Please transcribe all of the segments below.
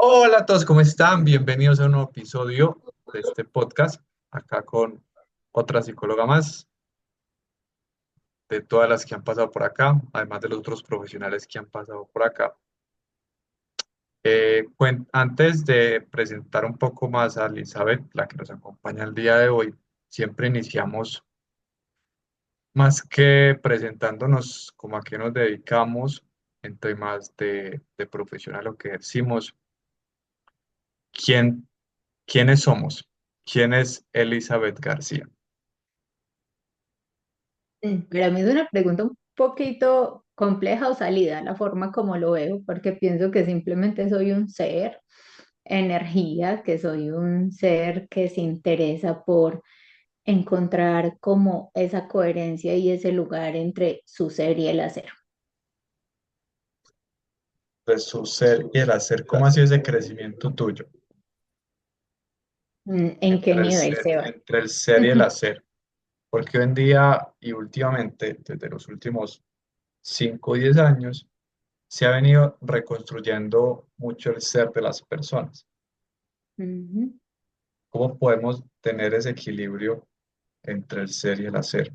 Hola a todos, ¿cómo están? Bienvenidos a un nuevo episodio de este podcast, acá con otra psicóloga más, de todas las que han pasado por acá, además de los otros profesionales que han pasado por acá. Antes de presentar un poco más a Elizabeth, la que nos acompaña el día de hoy, siempre iniciamos más que presentándonos como a qué nos dedicamos en temas de profesional, lo que decimos, quién, quiénes somos, quién es Elizabeth García. Para mí es una pregunta un poquito compleja o salida, la forma como lo veo, porque pienso que simplemente soy un ser, energía, que soy un ser que se interesa por encontrar como esa coherencia y ese lugar entre su ser y el hacer. De su ser y el hacer. ¿Cómo ha sido ese crecimiento tuyo ¿En qué entre nivel se va? entre el ser y el hacer? Porque hoy en día y últimamente, desde los últimos 5 o 10 años, se ha venido reconstruyendo mucho el ser de las personas. Ujú. ¿Cómo podemos tener ese equilibrio entre el ser y el hacer?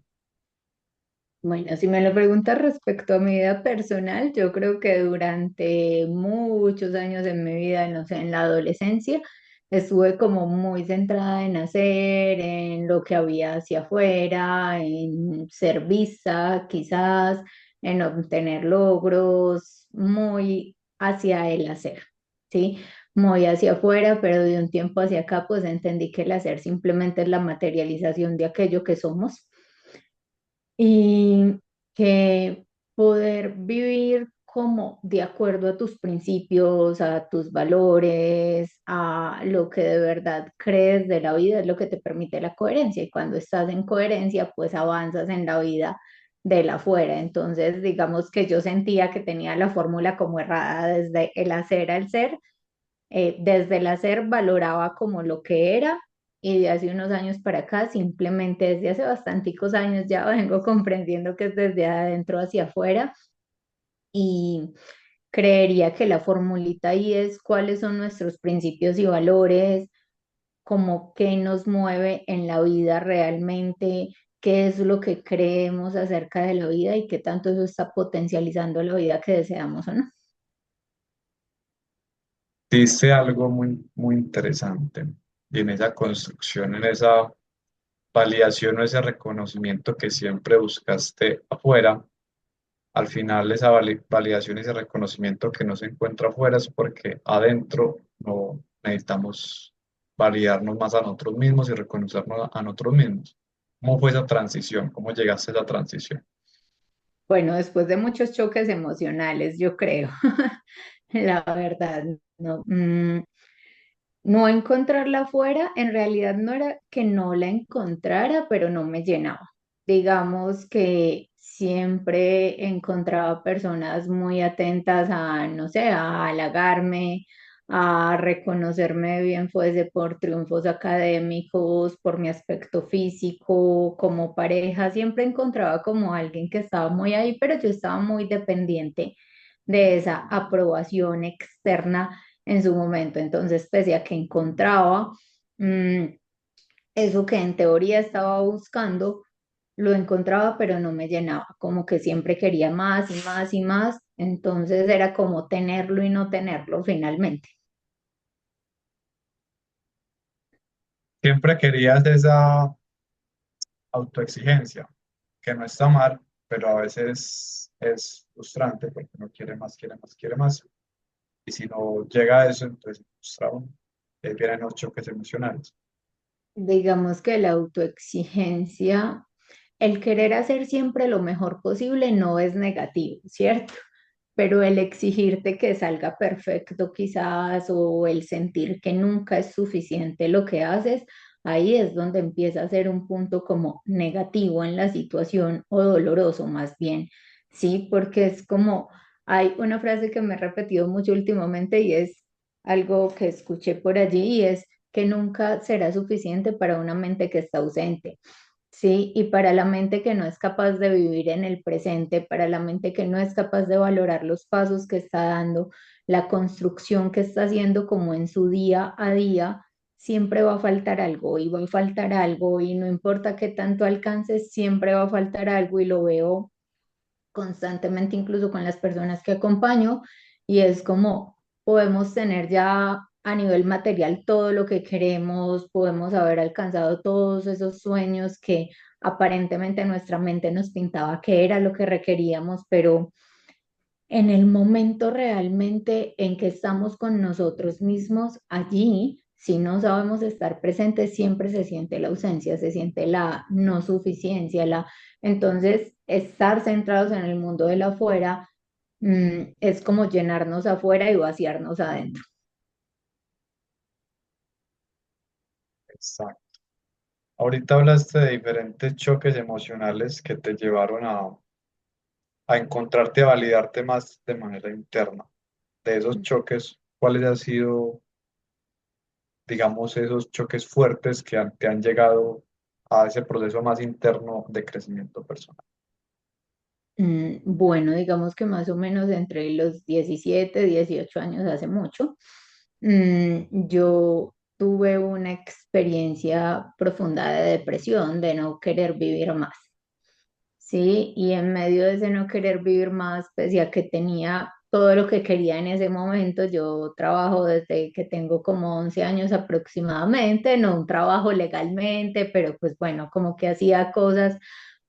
Bueno, si me lo preguntas respecto a mi vida personal, yo creo que durante muchos años en mi vida, no sé, en la adolescencia, estuve como muy centrada en hacer, en lo que había hacia afuera, en ser vista, quizás, en obtener logros, muy hacia el hacer, ¿sí? Muy hacia afuera, pero de un tiempo hacia acá, pues entendí que el hacer simplemente es la materialización de aquello que somos y que poder vivir como de acuerdo a tus principios, a tus valores, a lo que de verdad crees de la vida es lo que te permite la coherencia. Y cuando estás en coherencia, pues avanzas en la vida de la afuera. Entonces, digamos que yo sentía que tenía la fórmula como errada desde el hacer al ser. Desde el hacer valoraba como lo que era y de hace unos años para acá, simplemente desde hace bastanticos años ya vengo comprendiendo que es desde adentro hacia afuera y creería que la formulita ahí es cuáles son nuestros principios y valores, como qué nos mueve en la vida realmente, qué es lo que creemos acerca de la vida y qué tanto eso está potencializando la vida que deseamos o no. Dice algo muy interesante y en esa construcción, en esa validación o ese reconocimiento que siempre buscaste afuera. Al final, esa validación y ese reconocimiento que no se encuentra afuera es porque adentro no necesitamos validarnos más a nosotros mismos y reconocernos a nosotros mismos. ¿Cómo fue esa transición? ¿Cómo llegaste a esa transición? Bueno, después de muchos choques emocionales, yo creo, la verdad, no, no encontrarla afuera, en realidad no era que no la encontrara, pero no me llenaba. Digamos que siempre encontraba personas muy atentas a, no sé, a halagarme, a reconocerme bien, fuese por triunfos académicos, por mi aspecto físico, como pareja, siempre encontraba como alguien que estaba muy ahí, pero yo estaba muy dependiente de esa aprobación externa en su momento. Entonces, pese a que encontraba mm, eso que en teoría estaba buscando, lo encontraba, pero no me llenaba, como que siempre quería más y más y más. Entonces era como tenerlo y no tenerlo finalmente. Siempre querías esa autoexigencia, que no está mal, pero a veces es frustrante porque uno quiere más, quiere más, quiere más. Y si no llega a eso, entonces frustrado, vienen los choques emocionales. Digamos que la autoexigencia, el querer hacer siempre lo mejor posible no es negativo, ¿cierto? Pero el exigirte que salga perfecto quizás o el sentir que nunca es suficiente lo que haces, ahí es donde empieza a ser un punto como negativo en la situación o doloroso más bien, ¿sí? Porque es como, hay una frase que me he repetido mucho últimamente y es algo que escuché por allí y es que nunca será suficiente para una mente que está ausente. ¿sí? Y para la mente que no es capaz de vivir en el presente, para la mente que no es capaz de valorar los pasos que está dando, la construcción que está haciendo como en su día a día, siempre va a faltar algo y va a faltar algo y no importa qué tanto alcances, siempre va a faltar algo y lo veo constantemente incluso con las personas que acompaño y es como podemos tener ya a nivel material todo lo que queremos, podemos haber alcanzado todos esos sueños que aparentemente nuestra mente nos pintaba que era lo que requeríamos, pero en el momento realmente en que estamos con nosotros mismos, allí, si no sabemos estar presentes, siempre se siente la ausencia, se siente la no suficiencia, entonces estar centrados en el mundo de la afuera, es como llenarnos afuera y vaciarnos adentro. Exacto. Ahorita hablaste de diferentes choques emocionales que te llevaron a encontrarte, a validarte más de manera interna. De esos choques, ¿cuáles han sido, digamos, esos choques fuertes que te han llegado a ese proceso más interno de crecimiento personal? Bueno, digamos que más o menos entre los 17 18 años, hace mucho, yo tuve una experiencia profunda de depresión, de no querer vivir más. Sí, y en medio de ese no querer vivir más, pese a que tenía todo lo que quería en ese momento, yo trabajo desde que tengo como 11 años aproximadamente, no un trabajo legalmente, pero pues bueno, como que hacía cosas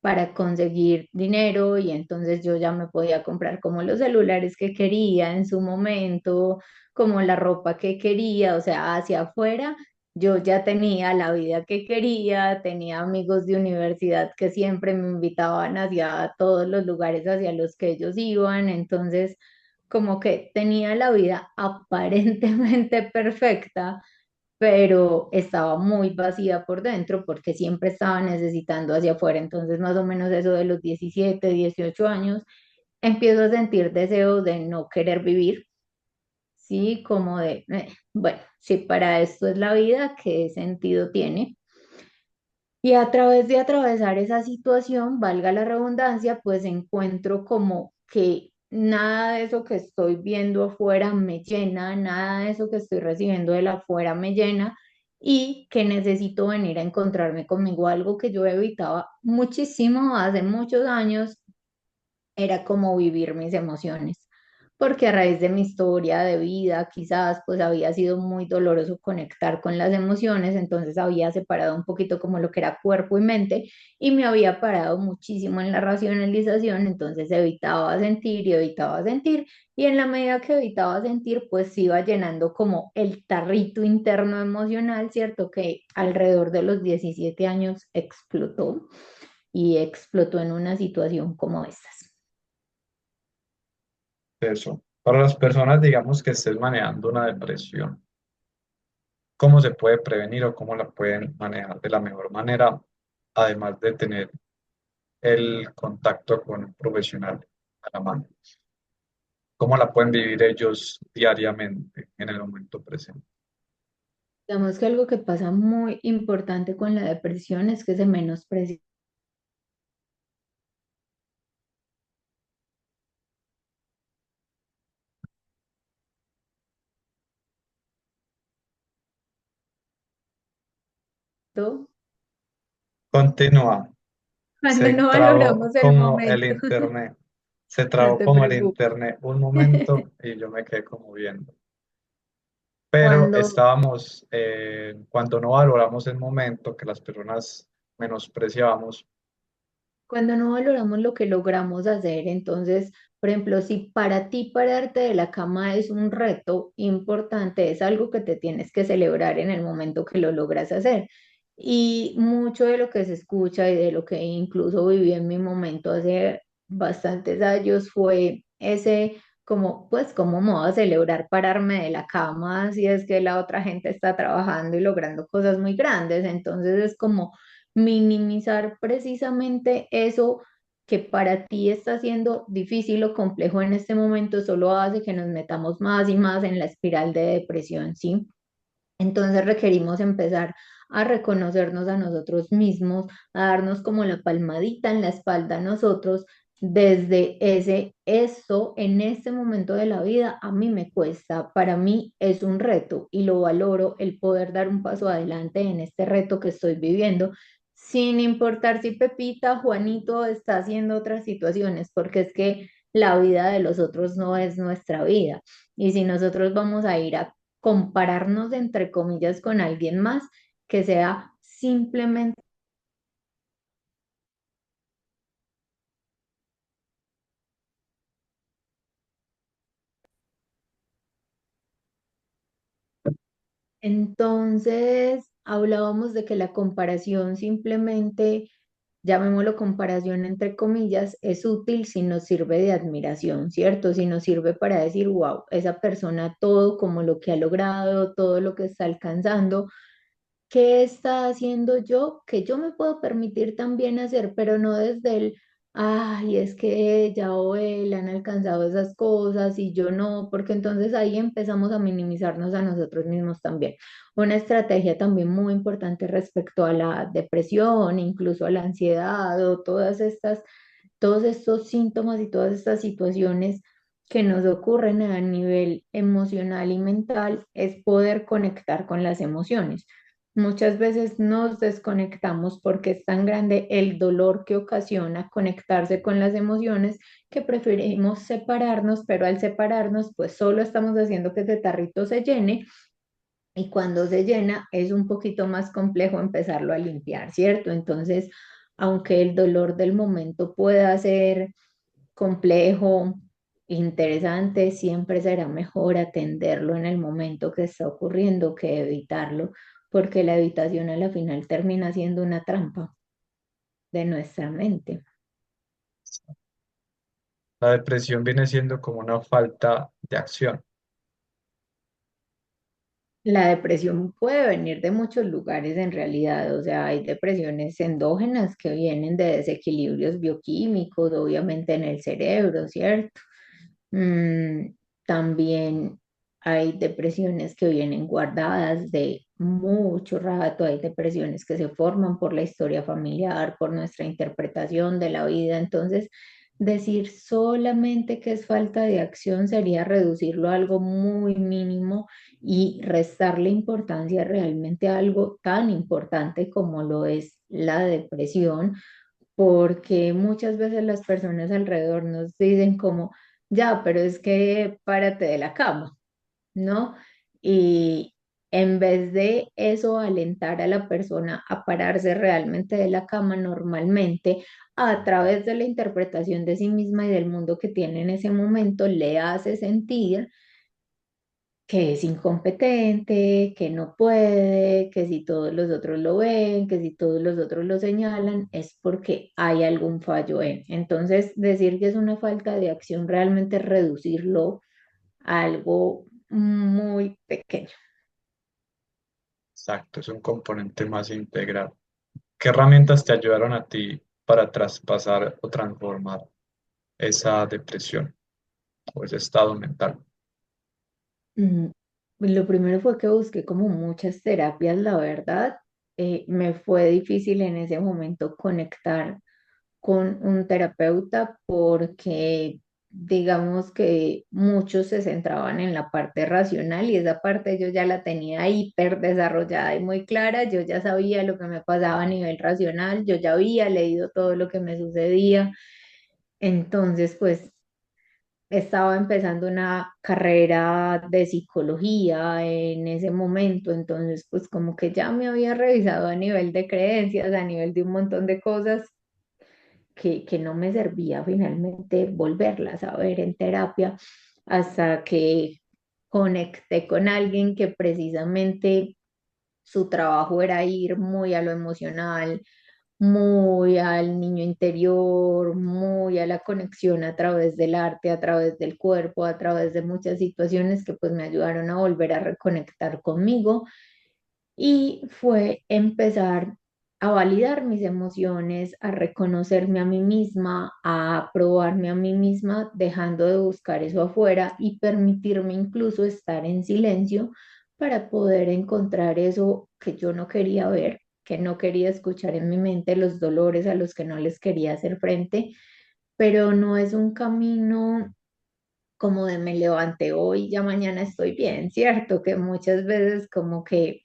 para conseguir dinero y entonces yo ya me podía comprar como los celulares que quería en su momento, como la ropa que quería, o sea, hacia afuera yo ya tenía la vida que quería, tenía amigos de universidad que siempre me invitaban hacia todos los lugares hacia los que ellos iban, entonces como que tenía la vida aparentemente perfecta, pero estaba muy vacía por dentro porque siempre estaba necesitando hacia afuera, entonces más o menos eso de los 17 18 años, empiezo a sentir deseo de no querer vivir. Sí, como de, bueno, si para esto es la vida, ¿qué sentido tiene? Y a través de atravesar esa situación, valga la redundancia, pues encuentro como que nada de eso que estoy viendo afuera me llena, nada de eso que estoy recibiendo de la afuera me llena y que necesito venir a encontrarme conmigo, algo que yo evitaba muchísimo hace muchos años era como vivir mis emociones, porque a raíz de mi historia de vida, quizás pues había sido muy doloroso conectar con las emociones, entonces había separado un poquito como lo que era cuerpo y mente y me había parado muchísimo en la racionalización, entonces evitaba sentir y en la medida que evitaba sentir pues iba llenando como el tarrito interno emocional, ¿cierto? Que alrededor de los 17 años explotó y explotó en una situación como estas. Eso. Para las personas, digamos, que estés manejando una depresión, ¿cómo se puede prevenir o cómo la pueden manejar de la mejor manera, además de tener el contacto con un profesional a la mano? ¿Cómo la pueden vivir ellos diariamente en el momento presente? Digamos que algo que pasa muy importante con la depresión es que se menosprecia. Todo. Continúa. Cuando Se no trabó valoramos el como el momento, internet. Se no trabó te como el preocupes. internet un momento y yo me quedé como viendo. Pero Cuando estábamos, cuando no valoramos el momento, que las personas menospreciábamos. Cuando no valoramos lo que logramos hacer, entonces, por ejemplo, si para ti pararte de la cama es un reto importante, es algo que te tienes que celebrar en el momento que lo logras hacer. Y mucho de lo que se escucha y de lo que incluso viví en mi momento hace bastantes años fue ese como, pues, ¿cómo me voy a celebrar pararme de la cama si es que la otra gente está trabajando y logrando cosas muy grandes? Entonces es como minimizar precisamente eso que para ti está siendo difícil o complejo en este momento, solo hace que nos metamos más y más en la espiral de depresión, ¿sí? Entonces requerimos empezar a reconocernos a nosotros mismos, a darnos como la palmadita en la espalda a nosotros desde esto en este momento de la vida a mí me cuesta, para mí es un reto y lo valoro el poder dar un paso adelante en este reto que estoy viviendo, sin importar si Pepita, Juanito está haciendo otras situaciones, porque es que la vida de los otros no es nuestra vida. Y si nosotros vamos a ir a compararnos, entre comillas, con alguien más, que sea simplemente. Entonces, hablábamos de que la comparación simplemente, llamémoslo comparación entre comillas, es útil si nos sirve de admiración, ¿cierto? Si nos sirve para decir, wow, esa persona todo como lo que ha logrado, todo lo que está alcanzando. ¿Qué está haciendo yo que yo me puedo permitir también hacer, pero no desde el, ay, es que ella o él han alcanzado esas cosas y yo no, porque entonces ahí empezamos a minimizarnos a nosotros mismos también. Una estrategia también muy importante respecto a la depresión, incluso a la ansiedad o todos estos síntomas y todas estas situaciones que nos ocurren a nivel emocional y mental es poder conectar con las emociones. Muchas veces nos desconectamos porque es tan grande el dolor que ocasiona conectarse con las emociones que preferimos separarnos, pero al separarnos, pues solo estamos haciendo que ese tarrito se llene y cuando se llena es un poquito más complejo empezarlo a limpiar, ¿cierto? Entonces, aunque el dolor del momento pueda ser complejo, interesante, siempre será mejor atenderlo en el momento que está ocurriendo que evitarlo, porque la evitación a la final termina siendo una trampa de nuestra mente. La depresión viene siendo como una falta de acción. La depresión puede venir de muchos lugares en realidad, o sea, hay depresiones endógenas que vienen de desequilibrios bioquímicos, obviamente en el cerebro, ¿cierto? Mm, también hay depresiones que vienen guardadas de mucho rato, hay depresiones que se forman por la historia familiar, por nuestra interpretación de la vida. Entonces, decir solamente que es falta de acción sería reducirlo a algo muy mínimo y restarle importancia realmente a algo tan importante como lo es la depresión, porque muchas veces las personas alrededor nos dicen como, ya, pero es que párate de la cama, ¿no? Y en vez de eso, alentar a la persona a pararse realmente de la cama normalmente, a través de la interpretación de sí misma y del mundo que tiene en ese momento, le hace sentir que es incompetente, que no puede, que si todos los otros lo ven, que si todos los otros lo señalan, es porque hay algún fallo en. Entonces, decir que es una falta de acción, realmente reducirlo a algo muy pequeño. Exacto, es un componente más integral. ¿Qué herramientas te ayudaron a ti para traspasar o transformar esa depresión o ese estado mental? Mm, Lo primero fue que busqué como muchas terapias, la verdad. Me fue difícil en ese momento conectar con un terapeuta porque digamos que muchos se centraban en la parte racional y esa parte yo ya la tenía hiper desarrollada y muy clara, yo ya sabía lo que me pasaba a nivel racional, yo ya había leído todo lo que me sucedía, entonces pues estaba empezando una carrera de psicología en ese momento, entonces pues como que ya me había revisado a nivel de creencias, a nivel de un montón de cosas que no me servía finalmente volverlas a ver en terapia hasta que conecté con alguien que precisamente su trabajo era ir muy a lo emocional, muy al niño interior, muy a la conexión a través del arte, a través del cuerpo, a través de muchas situaciones que pues me ayudaron a volver a reconectar conmigo y fue empezar a validar mis emociones, a reconocerme a mí misma, a aprobarme a mí misma, dejando de buscar eso afuera y permitirme incluso estar en silencio, para poder encontrar eso que yo no quería ver, que no quería escuchar en mi mente, los dolores a los que no les quería hacer frente, pero no es un camino como de me levanté hoy, ya mañana estoy bien, ¿cierto? Que muchas veces como que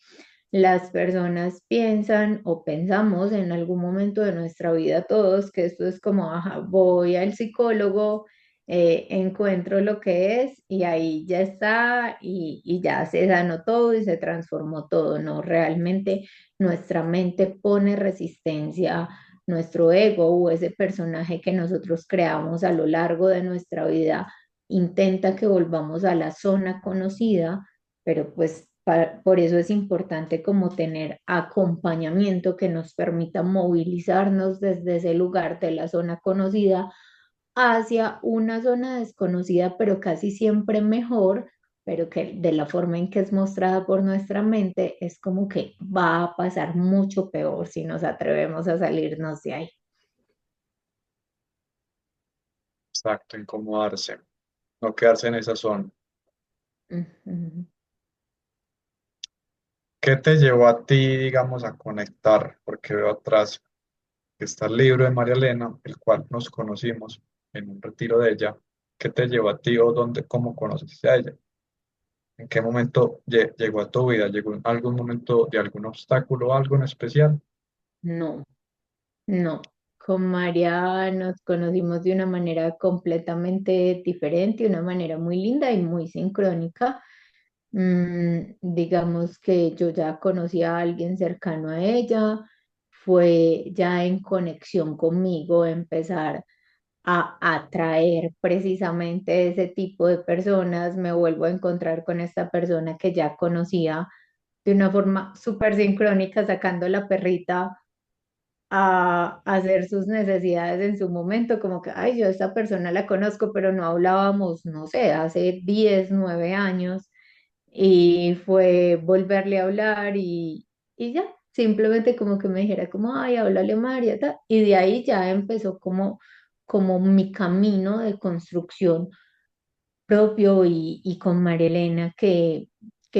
las personas piensan o pensamos en algún momento de nuestra vida todos que esto es como, ajá, voy al psicólogo, encuentro lo que es y ahí ya está y ya se sanó todo y se transformó todo, ¿no? Realmente nuestra mente pone resistencia, nuestro ego o ese personaje que nosotros creamos a lo largo de nuestra vida intenta que volvamos a la zona conocida, pero pues por eso es importante como tener acompañamiento que nos permita movilizarnos desde ese lugar de la zona conocida hacia una zona desconocida, pero casi siempre mejor, pero que de la forma en que es mostrada por nuestra mente es como que va a pasar mucho peor si nos atrevemos a salirnos de ahí. Exacto, incomodarse, no quedarse en esa zona. Ujú. ¿Qué te llevó a ti, digamos, a conectar? Porque veo atrás que está el libro de María Elena, el cual nos conocimos en un retiro de ella. ¿Qué te llevó a ti o dónde, cómo conociste a ella? ¿En qué momento llegó a tu vida? ¿Llegó en algún momento de algún obstáculo o algo en especial? No. No, con María nos conocimos de una manera completamente diferente, una manera muy linda y muy sincrónica. Digamos que yo ya conocía a alguien cercano a ella, fue ya en conexión conmigo empezar a atraer precisamente ese tipo de personas. Me vuelvo a encontrar con esta persona que ya conocía de una forma súper sincrónica, sacando la perrita a hacer sus necesidades en su momento, como que, ay, yo a esta persona la conozco, pero no hablábamos, no sé, hace 10 9 años, y fue volverle a hablar y ya, simplemente como que me dijera como, ay, háblale a María, ta, y de ahí ya empezó como mi camino de construcción propio y con Marilena que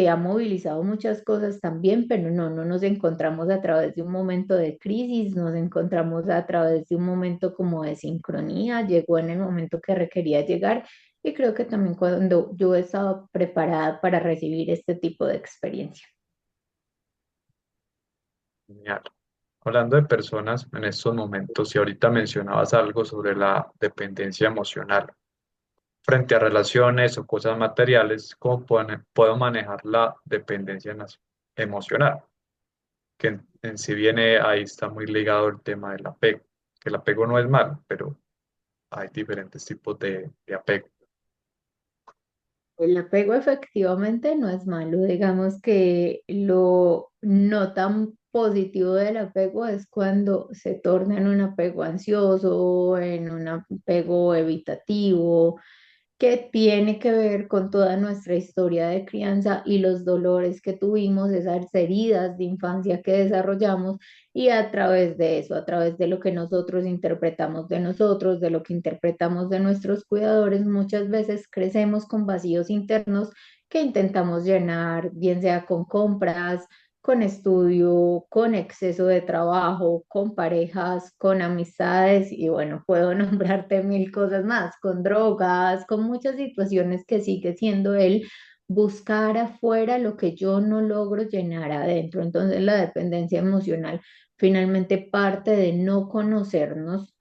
ha movilizado muchas cosas también, pero no nos encontramos a través de un momento de crisis, nos encontramos a través de un momento como de sincronía, llegó en el momento que requería llegar y creo que también cuando yo he estado preparada para recibir este tipo de experiencia. Genial. Hablando de personas en estos momentos, y ahorita mencionabas algo sobre la dependencia emocional frente a relaciones o cosas materiales, ¿cómo puedo manejar la dependencia emocional? Que en sí viene, ahí está muy ligado el tema del apego, que el apego no es malo, pero hay diferentes tipos de apego. El apego efectivamente no es malo, digamos que lo no tan positivo del apego es cuando se torna en un apego ansioso, en un apego evitativo, que tiene que ver con toda nuestra historia de crianza y los dolores que tuvimos, esas heridas de infancia que desarrollamos y a través de eso, a través de lo que nosotros interpretamos de nosotros, de lo que interpretamos de nuestros cuidadores, muchas veces crecemos con vacíos internos que intentamos llenar, bien sea con compras, con estudio, con exceso de trabajo, con parejas, con amistades y bueno, puedo nombrarte mil cosas más, con drogas, con muchas situaciones que sigue siendo él buscar afuera lo que yo no logro llenar adentro. Entonces la dependencia emocional finalmente parte de no conocernos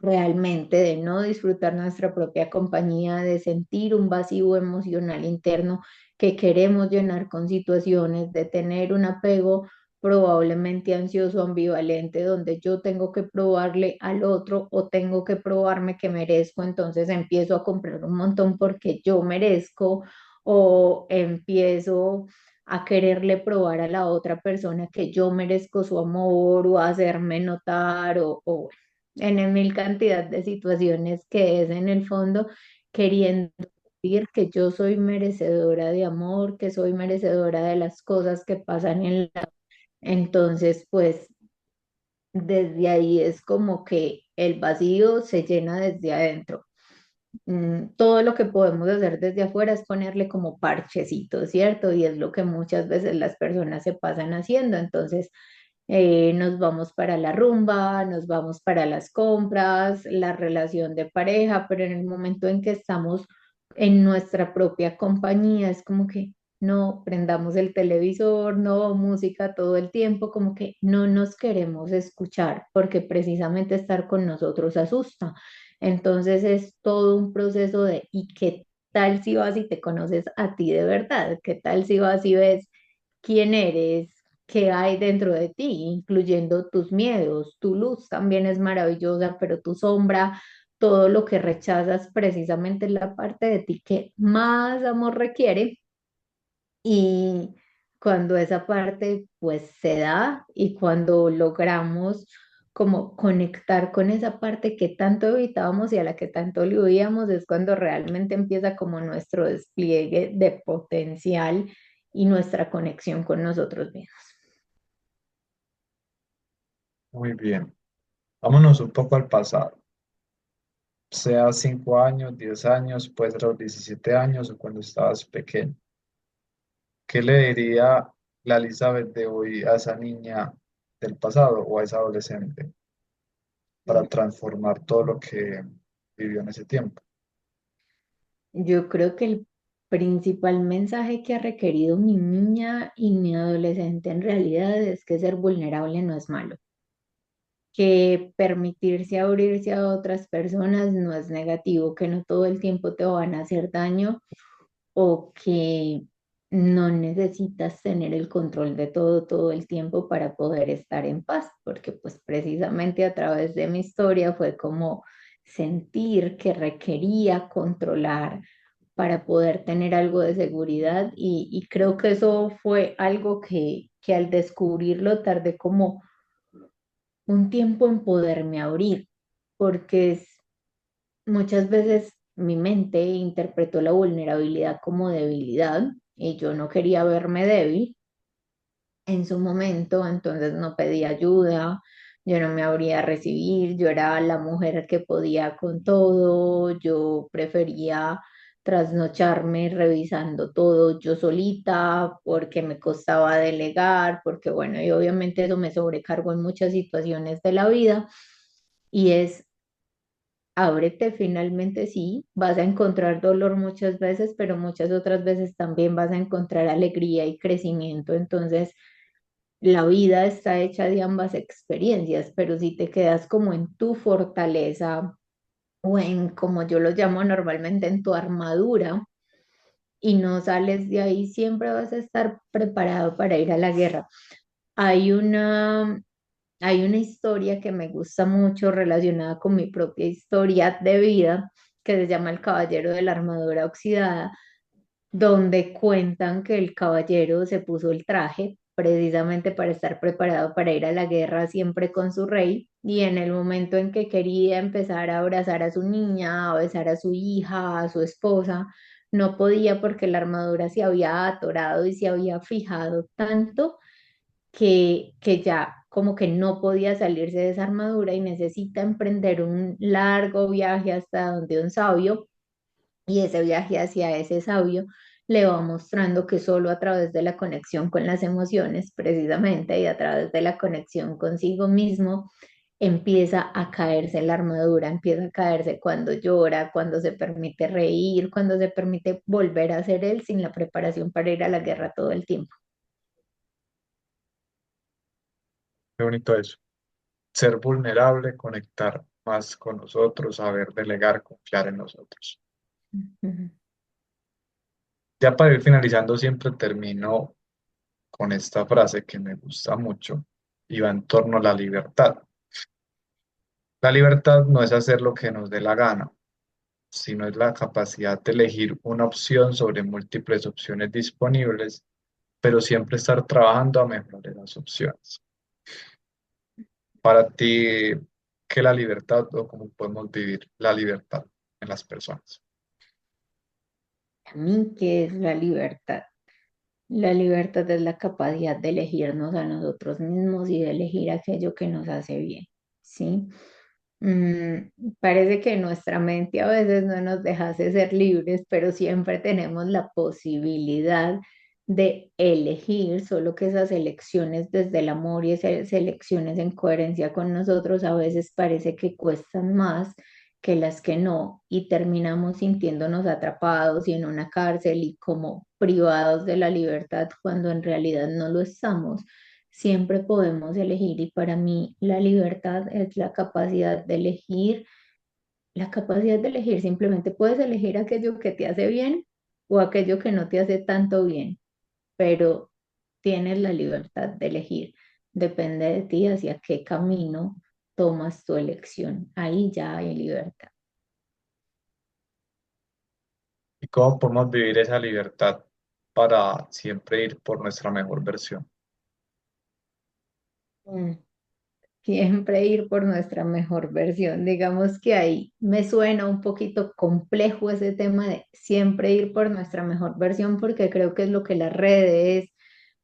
realmente, de no disfrutar nuestra propia compañía, de sentir un vacío emocional interno que queremos llenar con situaciones, de tener un apego probablemente ansioso, ambivalente, donde yo tengo que probarle al otro o tengo que probarme que merezco, entonces empiezo a comprar un montón porque yo merezco o empiezo a quererle probar a la otra persona que yo merezco su amor o a hacerme notar o en mil cantidad de situaciones que es en el fondo queriendo decir que yo soy merecedora de amor, que soy merecedora de las cosas que pasan en la... Entonces, pues desde ahí es como que el vacío se llena desde adentro. todo lo que podemos hacer desde afuera es ponerle como parchecito, ¿cierto? Y es lo que muchas veces las personas se pasan haciendo. Entonces, nos vamos para la rumba, nos vamos para las compras, la relación de pareja, pero en el momento en que estamos en nuestra propia compañía, es como que no prendamos el televisor, no música todo el tiempo, como que no nos queremos escuchar, porque precisamente estar con nosotros asusta. Entonces es todo un proceso de, ¿y qué tal si vas y te conoces a ti de verdad? ¿Qué tal si vas y ves quién eres? ¿Qué hay dentro de ti, incluyendo tus miedos? Tu luz también es maravillosa, pero tu sombra, todo lo que rechazas, precisamente es la parte de ti que más amor requiere. Y cuando esa parte pues se da y cuando logramos como conectar con esa parte que tanto evitábamos y a la que tanto le huíamos, es cuando realmente empieza como nuestro despliegue de potencial y nuestra conexión con nosotros mismos. Muy bien. Vámonos un poco al pasado. Sea 5 años, 10 años, puede ser a los 17 años o cuando estabas pequeño. ¿Qué le diría la Elizabeth de hoy a esa niña del pasado o a esa adolescente para transformar todo lo que vivió en ese tiempo? Yo creo que el principal mensaje que ha requerido mi niña y mi adolescente en realidad es que ser vulnerable no es malo, que permitirse abrirse a otras personas no es negativo, que no todo el tiempo te van a hacer daño o que no necesitas tener el control de todo el tiempo para poder estar en paz, porque pues precisamente a través de mi historia fue como sentir que requería controlar para poder tener algo de seguridad y creo que eso fue algo que al descubrirlo tardé como un tiempo en poderme abrir, porque muchas veces mi mente interpretó la vulnerabilidad como debilidad y yo no quería verme débil en su momento, entonces no pedía ayuda, yo no me abría a recibir, yo era la mujer que podía con todo, yo prefería trasnocharme revisando todo yo solita porque me costaba delegar, porque bueno, y obviamente eso me sobrecargó en muchas situaciones de la vida y es ábrete finalmente, sí, vas a encontrar dolor muchas veces, pero muchas otras veces también vas a encontrar alegría y crecimiento. Entonces, la vida está hecha de ambas experiencias, pero si te quedas como en tu fortaleza o en, como yo lo llamo normalmente, en tu armadura y no sales de ahí, siempre vas a estar preparado para ir a la guerra. Hay una Hay una historia que me gusta mucho relacionada con mi propia historia de vida, que se llama El Caballero de la Armadura Oxidada, donde cuentan que el caballero se puso el traje precisamente para estar preparado para ir a la guerra siempre con su rey, y en el momento en que quería empezar a abrazar a su niña, a besar a su hija, a su esposa, no podía porque la armadura se había atorado y se había fijado tanto que ya como que no podía salirse de esa armadura y necesita emprender un largo viaje hasta donde un sabio, y ese viaje hacia ese sabio le va mostrando que solo a través de la conexión con las emociones, precisamente, y a través de la conexión consigo mismo, empieza a caerse la armadura, empieza a caerse cuando llora, cuando se permite reír, cuando se permite volver a ser él sin la preparación para ir a la guerra todo el tiempo. Qué bonito eso. Ser vulnerable, conectar más con nosotros, saber delegar, confiar en nosotros. Ujú. Ya para ir finalizando, siempre termino con esta frase que me gusta mucho y va en torno a la libertad. La libertad no es hacer lo que nos dé la gana, sino es la capacidad de elegir una opción sobre múltiples opciones disponibles, pero siempre estar trabajando a mejorar las opciones. Para ti, ¿qué es la libertad o cómo podemos vivir la libertad en las personas? A mí, ¿qué es la libertad? La libertad es la capacidad de elegirnos a nosotros mismos y de elegir aquello que nos hace bien, ¿sí? Mm, parece que nuestra mente a veces no nos deja de ser libres, pero siempre tenemos la posibilidad de elegir, solo que esas elecciones desde el amor y esas elecciones en coherencia con nosotros a veces parece que cuestan más que las que no, y terminamos sintiéndonos atrapados y en una cárcel y como privados de la libertad cuando en realidad no lo estamos. Siempre podemos elegir y para mí la libertad es la capacidad de elegir, la capacidad de elegir. Simplemente puedes elegir aquello que te hace bien o aquello que no te hace tanto bien, pero tienes la libertad de elegir. Depende de ti hacia qué camino tomas tu elección. Ahí ya hay libertad. ¿Y cómo podemos vivir esa libertad para siempre ir por nuestra mejor versión? Mm. Siempre ir por nuestra mejor versión. Digamos que ahí me suena un poquito complejo ese tema de siempre ir por nuestra mejor versión porque creo que es lo que las redes,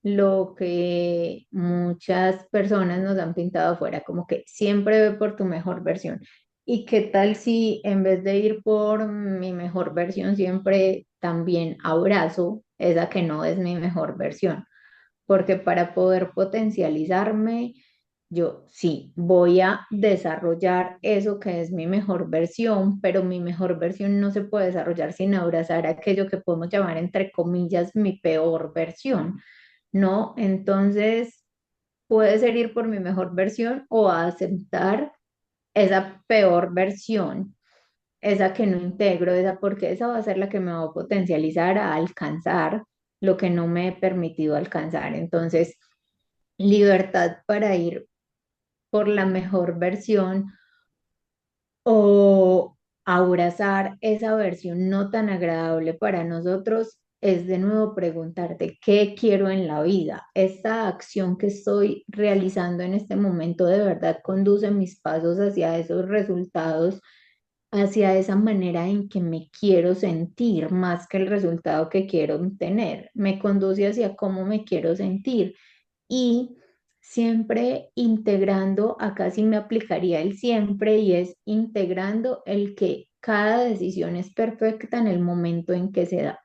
lo que muchas personas nos han pintado afuera, como que siempre ve por tu mejor versión. ¿Y qué tal si en vez de ir por mi mejor versión, siempre también abrazo esa que no es mi mejor versión? Porque para poder potencializarme, yo sí voy a desarrollar eso que es mi mejor versión, pero mi mejor versión no se puede desarrollar sin abrazar aquello que podemos llamar entre comillas mi peor versión, ¿no? Entonces, puede ser ir por mi mejor versión o aceptar esa peor versión, esa que no integro, esa porque esa va a ser la que me va a potencializar a alcanzar lo que no me he permitido alcanzar. Entonces, libertad para ir por la mejor versión o abrazar esa versión no tan agradable para nosotros es de nuevo preguntarte qué quiero en la vida. ¿Esta acción que estoy realizando en este momento de verdad conduce mis pasos hacia esos resultados, hacia esa manera en que me quiero sentir más que el resultado que quiero obtener? ¿Me conduce hacia cómo me quiero sentir? Y siempre integrando, acá sí me aplicaría el siempre y es integrando el que cada decisión es perfecta en el momento en que se da,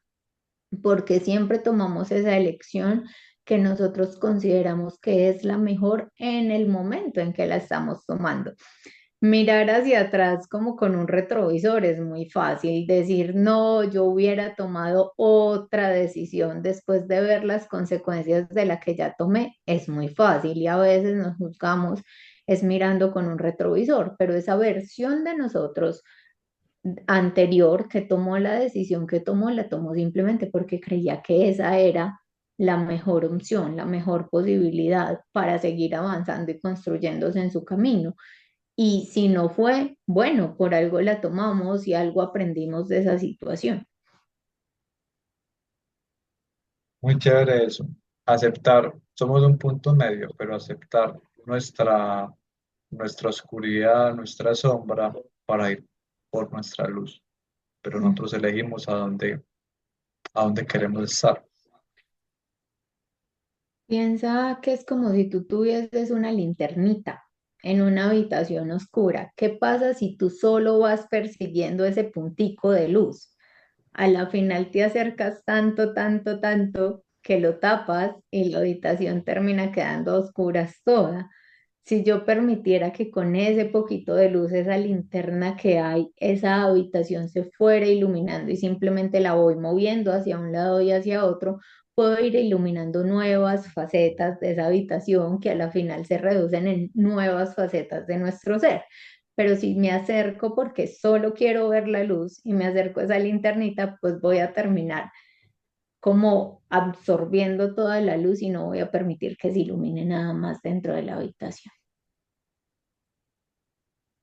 porque siempre tomamos esa elección que nosotros consideramos que es la mejor en el momento en que la estamos tomando. Mirar hacia atrás como con un retrovisor es muy fácil. Decir, no, yo hubiera tomado otra decisión después de ver las consecuencias de la que ya tomé, es muy fácil y a veces nos juzgamos es mirando con un retrovisor, pero esa versión de nosotros anterior que tomó la decisión que tomó, la tomó simplemente porque creía que esa era la mejor opción, la mejor posibilidad para seguir avanzando y construyéndose en su camino. Y si no fue, bueno, por algo la tomamos y algo aprendimos de esa situación. Muy chévere eso. Aceptar, somos un punto medio, pero aceptar nuestra oscuridad, nuestra sombra para ir por nuestra luz. Pero Mm. nosotros elegimos a dónde queremos estar. Piensa que es como si tú tuvieses una linternita en una habitación oscura. ¿Qué pasa si tú solo vas persiguiendo ese puntico de luz? A la final te acercas tanto, tanto, tanto que lo tapas y la habitación termina quedando a oscuras toda. Si yo permitiera que con ese poquito de luz, esa linterna que hay, esa habitación se fuera iluminando y simplemente la voy moviendo hacia un lado y hacia otro, puedo ir iluminando nuevas facetas de esa habitación que a la final se reducen en nuevas facetas de nuestro ser. Pero si me acerco porque solo quiero ver la luz y me acerco a esa linternita, pues voy a terminar como absorbiendo toda la luz y no voy a permitir que se ilumine nada más dentro de la habitación.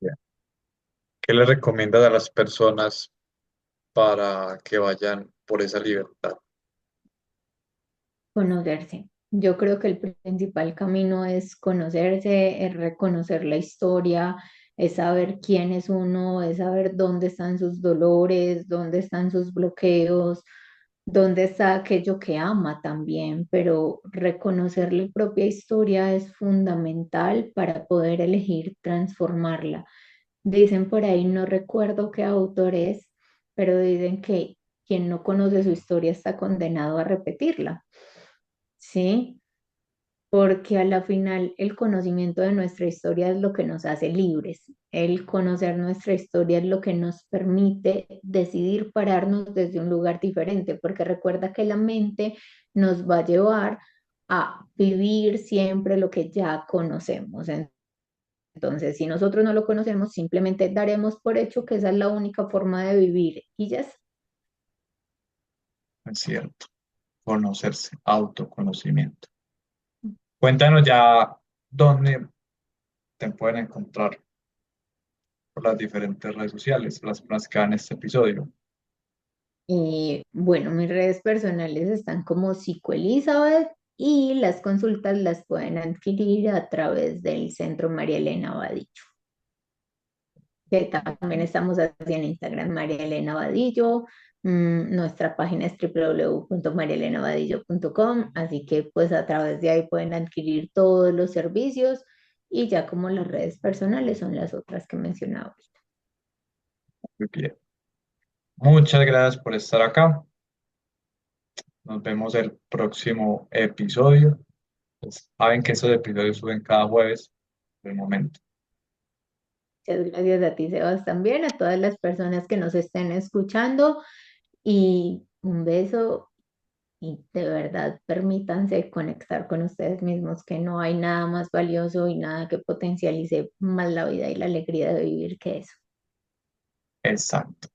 ¿Qué le recomiendas a las personas para que vayan por esa libertad? Conocerse. Yo creo que el principal camino es conocerse, es reconocer la historia, es saber quién es uno, es saber dónde están sus dolores, dónde están sus bloqueos, dónde está aquello que ama también, pero reconocer la propia historia es fundamental para poder elegir transformarla. Dicen por ahí, no recuerdo qué autor es, pero dicen que quien no conoce su historia está condenado a repetirla, ¿sí? Porque a la final el conocimiento de nuestra historia es lo que nos hace libres. El conocer nuestra historia es lo que nos permite decidir pararnos desde un lugar diferente, porque recuerda que la mente nos va a llevar a vivir siempre lo que ya conocemos. Entonces, si nosotros no lo conocemos, simplemente daremos por hecho que esa es la única forma de vivir y ya está. Es cierto. Conocerse, autoconocimiento. Cuéntanos ya dónde te pueden encontrar por las diferentes redes sociales, las personas que vean este episodio. Y bueno, mis redes personales están como Psicoelizabeth y las consultas las pueden adquirir a través del Centro María Elena Vadillo, que también estamos así en Instagram, María Elena Vadillo. Nuestra página es www.mariaelenavadillo.com, así que pues a través de ahí pueden adquirir todos los servicios y ya como las redes personales son las otras que mencionaba. Muy bien. Muchas gracias por estar acá. Nos vemos el próximo episodio. Pues, saben que estos episodios suben cada jueves, por el momento. Muchas gracias a ti, Sebas, también, a todas las personas que nos estén escuchando y un beso y de verdad permítanse conectar con ustedes mismos, que no hay nada más valioso y nada que potencialice más la vida y la alegría de vivir que eso. Exacto.